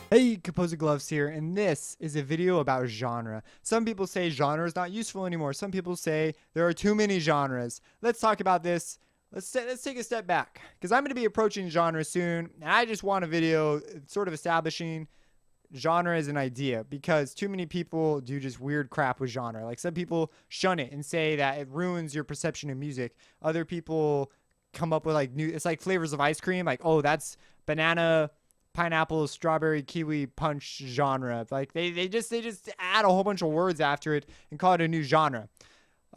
Hey, Composer Gloves here, and this is a video about genre. Some people say genre is not useful anymore. Some people say there are too many genres. Let's talk about this. Let's take a step back, because I'm going to be approaching genre soon, and I just want a video sort of establishing genre as an idea, because too many people do just weird crap with genre. Like, some people shun it and say that it ruins your perception of music. Other people come up with it's like flavors of ice cream. Like, oh, that's banana, pineapple, strawberry, kiwi punch genre. Like they just add a whole bunch of words after it and call it a new genre.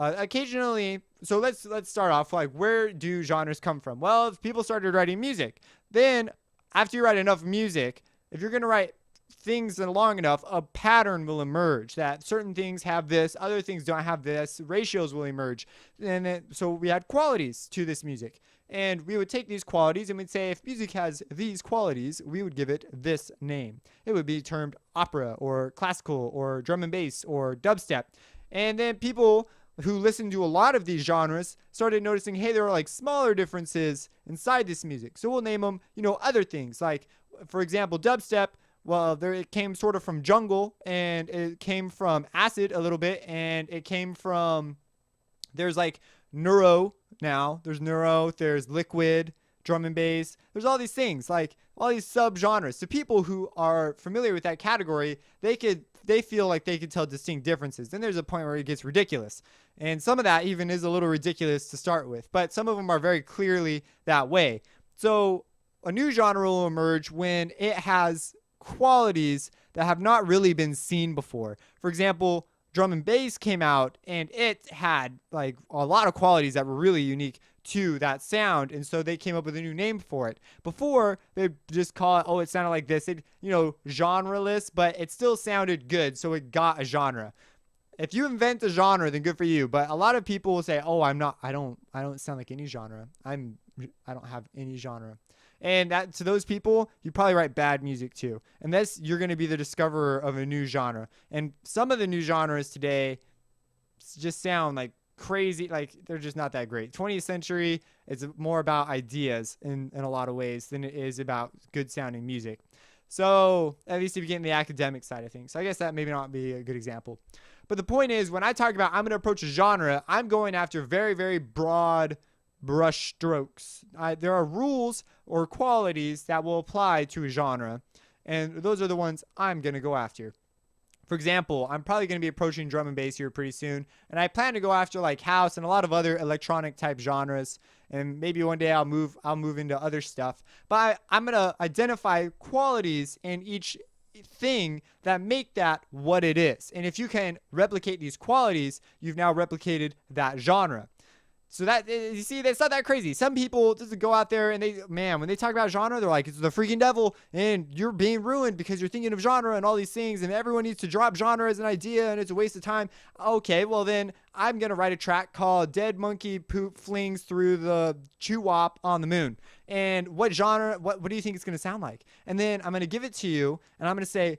Occasionally, so let's start off. Like, where do genres come from? Well, if people started writing music, then after you write enough music, if you're gonna write things long enough, a pattern will emerge that certain things have this, other things don't have this. Ratios will emerge, and then, so we had qualities to this music, and we would take these qualities and we'd say, if music has these qualities, we would give it this name. It would be termed opera or classical or drum and bass or dubstep. And then people who listened to a lot of these genres started noticing, hey, there are like smaller differences inside this music. So we'll name them, other things. Like, for example, dubstep. Well, it came sort of from jungle, and it came from acid a little bit, and it came from, there's like neuro now. There's neuro, there's liquid, drum and bass. There's all these things, like all these subgenres. So people who are familiar with that category, they feel like they can tell distinct differences. Then there's a point where it gets ridiculous. And some of that even is a little ridiculous to start with, but some of them are very clearly that way. So a new genre will emerge when it has qualities that have not really been seen before. For example, drum and bass came out, and it had like a lot of qualities that were really unique to that sound, and so they came up with a new name for it. Before, they just call it, oh, it sounded like this. It, genreless, but it still sounded good, so it got a genre. If you invent a genre, then good for you. But a lot of people will say, oh, I don't sound like any genre. I don't have any genre. And that, to those people, you probably write bad music too. Unless you're going to be the discoverer of a new genre. And some of the new genres today just sound like crazy. Like, they're just not that great. 20th century is more about ideas in a lot of ways than it is about good sounding music. So at least if you get in the academic side of things. So I guess that maybe not be a good example. But the point is, when I talk about I'm going to approach a genre, I'm going after very, very broad brush strokes. There are rules or qualities that will apply to a genre, and those are the ones I'm going to go after. For example, I'm probably going to be approaching drum and bass here pretty soon, and I plan to go after like house and a lot of other electronic type genres, and maybe one day I'll move into other stuff. But I'm going to identify qualities in each thing that make that what it is. And if you can replicate these qualities, you've now replicated that genre. So that, you see, that's not that crazy. Some people just go out there and when they talk about genre, they're like, it's the freaking devil, and you're being ruined because you're thinking of genre and all these things, and everyone needs to drop genre as an idea, and it's a waste of time. Okay, well then I'm going to write a track called Dead Monkey Poop Flings Through the Choo-Wop on the Moon. And what genre, what do you think it's going to sound like? And then I'm going to give it to you, and I'm going to say,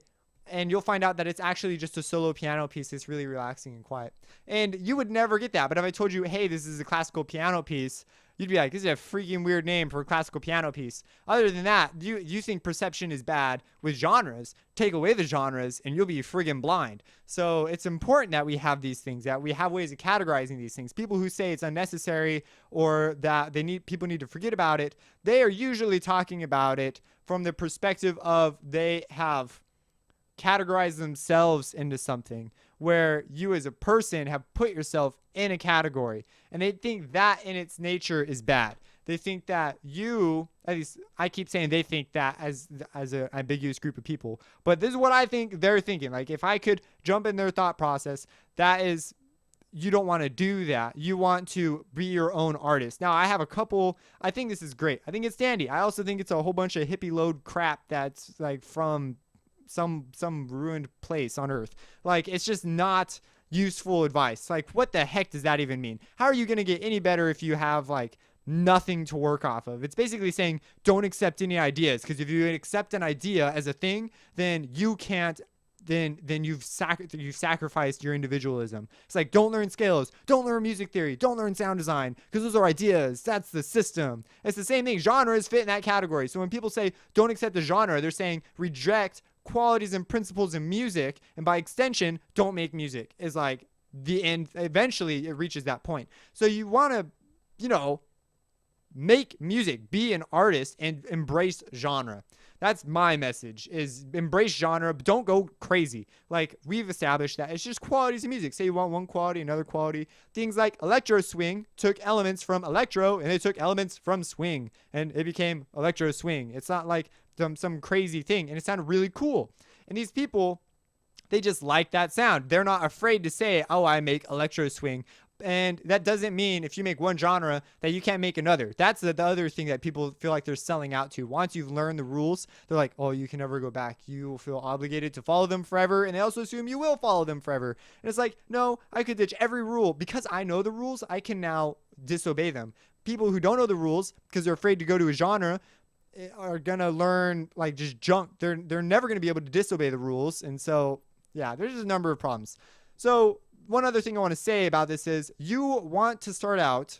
and you'll find out that it's actually just a solo piano piece that's really relaxing and quiet. And you would never get that. But if I told you, hey, this is a classical piano piece, you'd be like, this is a freaking weird name for a classical piano piece. Other than that, you think perception is bad with genres. Take away the genres and you'll be friggin' blind. So it's important that we have these things, that we have ways of categorizing these things. People who say it's unnecessary or that people need to forget about it, they are usually talking about it from the perspective of they have categorize themselves into something, where you as a person have put yourself in a category, and they think that in its nature is bad. They think that at least I keep saying they think that as an ambiguous group of people, but this is what I think they're thinking. Like, if I could jump in their thought process, that is, you don't want to do that. You want to be your own artist. Now, I have a couple. I think this is great. I think it's dandy. I also think it's a whole bunch of hippie load crap that's like from some ruined place on earth. Like, it's just not useful advice. Like, what the heck does that even mean? How are you going to get any better if you have like nothing to work off of? It's basically saying don't accept any ideas, because if you accept an idea as a thing, then you can't then you've sacrificed your individualism. It's like, don't learn scales, don't learn music theory, don't learn sound design, because those are ideas. That's the system. It's the same thing. Genres fit in that category. So when people say don't accept the genre, they're saying reject qualities and principles in music, and by extension, don't make music. Is like the end. Eventually, it reaches that point. So you want to, make music, be an artist, and embrace genre. That's my message, is embrace genre, but don't go crazy. Like, we've established that it's just qualities of music. Say you want one quality, another quality. Things like electro swing took elements from electro, and they took elements from swing, and it became electro swing. It's not like some crazy thing, and it sounded really cool. And these people, they just like that sound. They're not afraid to say, oh, I make electro swing. And that doesn't mean if you make one genre that you can't make another. That's the other thing that people feel like they're selling out to. Once you've learned the rules, they're like, oh, you can never go back. You will feel obligated to follow them forever. And they also assume you will follow them forever. And it's like, no, I could ditch every rule. Because I know the rules, I can now disobey them. People who don't know the rules because they're afraid to go to a genre are going to learn like just junk. They're never going to be able to disobey the rules. And so, yeah, there's just a number of problems. So one other thing I want to say about this is you want to start out.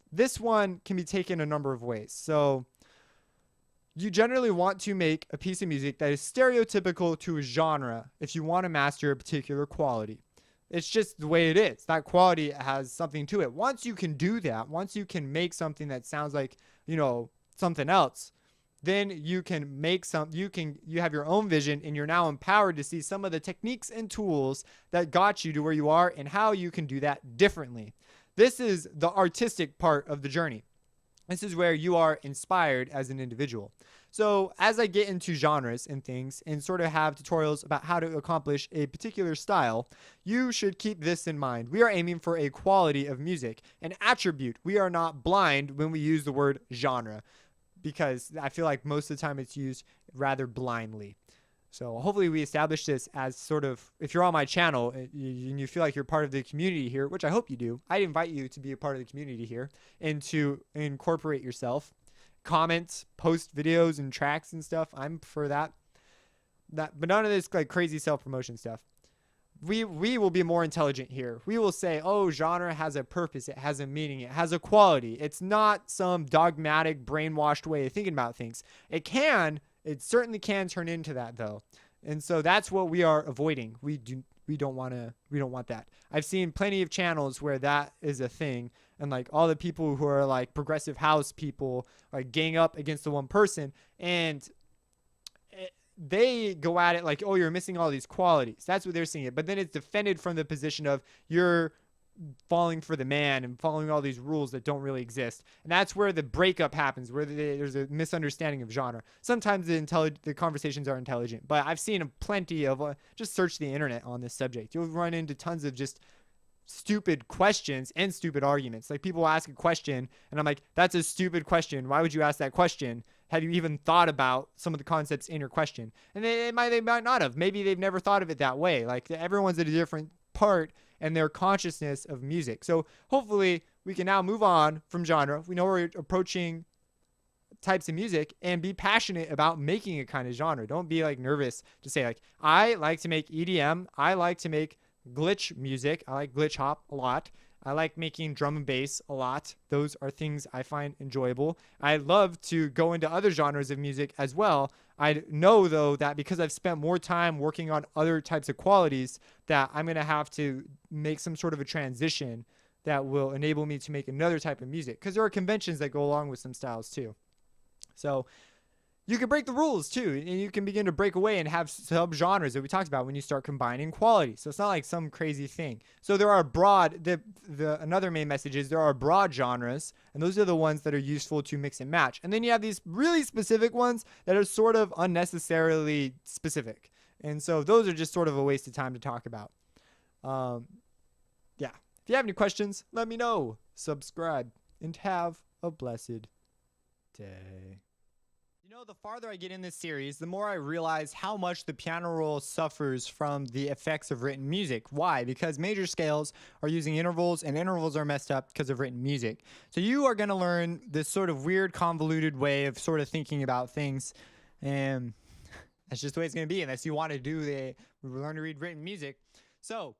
This one can be taken a number of ways. So you generally want to make a piece of music that is stereotypical to a genre if you want to master a particular quality. It's just the way it is. That quality has something to it. Once you can do that, once you can make something that sounds like, something else, then you can make you have your own vision, and you're now empowered to see some of the techniques and tools that got you to where you are and how you can do that differently. This is the artistic part of the journey. This is where you are inspired as an individual. So as I get into genres and things and sort of have tutorials about how to accomplish a particular style, you should keep this in mind. We are aiming for a quality of music, an attribute. We are not blind when we use the word genre, because I feel like most of the time it's used rather blindly. So hopefully we establish this as sort of, if you're on my channel and you feel like you're part of the community here, which I hope you do, I invite you to be a part of the community here and to incorporate yourself. Comment, post videos and tracks and stuff. I'm for that. But none of this like crazy self-promotion stuff. We will be more intelligent here. We will say, oh, genre has a purpose. It has a meaning. It has a quality. It's not some dogmatic, brainwashed way of thinking about things. It certainly can turn into that, though. And so that's what we are avoiding. We don't want that. I've seen plenty of channels where that is a thing. And like all the people who are like progressive house people like gang up against the one person, and they go at it like, oh, you're missing all these qualities. That's what they're seeing it. But then it's defended from the position of you're falling for the man and following all these rules that don't really exist. And that's where the breakup happens, where there's a misunderstanding of genre. Sometimes the conversations are intelligent, but I've seen plenty of, just search the internet on this subject. You'll run into tons of just stupid questions and stupid arguments. Like people ask a question and I'm like, that's a stupid question. Why would you ask that question? Had you even thought about some of the concepts in your question? And they might not have. Maybe they've never thought of it that way. Like everyone's at a different part and their consciousness of music. So hopefully we can now move on from genre. We know we're approaching types of music and be passionate about making a kind of genre. Don't be like nervous to say like, I like to make EDM. I like to make glitch music. I like glitch hop a lot. I like making drum and bass a lot. Those are things I find enjoyable. I love to go into other genres of music as well. I know, though, that because I've spent more time working on other types of qualities, that I'm going to have to make some sort of a transition that will enable me to make another type of music, because there are conventions that go along with some styles too. So you can break the rules too, and you can begin to break away and have sub-genres that we talked about when you start combining quality. So it's not like some crazy thing. So there are another main message is there are broad genres, and those are the ones that are useful to mix and match. And then you have these really specific ones that are sort of unnecessarily specific. And so those are just sort of a waste of time to talk about. Yeah. If you have any questions, let me know. Subscribe and have a blessed day. The farther I get in this series, the more I realize how much the piano roll suffers from the effects of written music. Why? Because major scales are using intervals, and intervals are messed up because of written music. So you are going to learn this sort of weird, convoluted way of sort of thinking about things. And That's just the way it's going to be unless you want to learn to read written music. So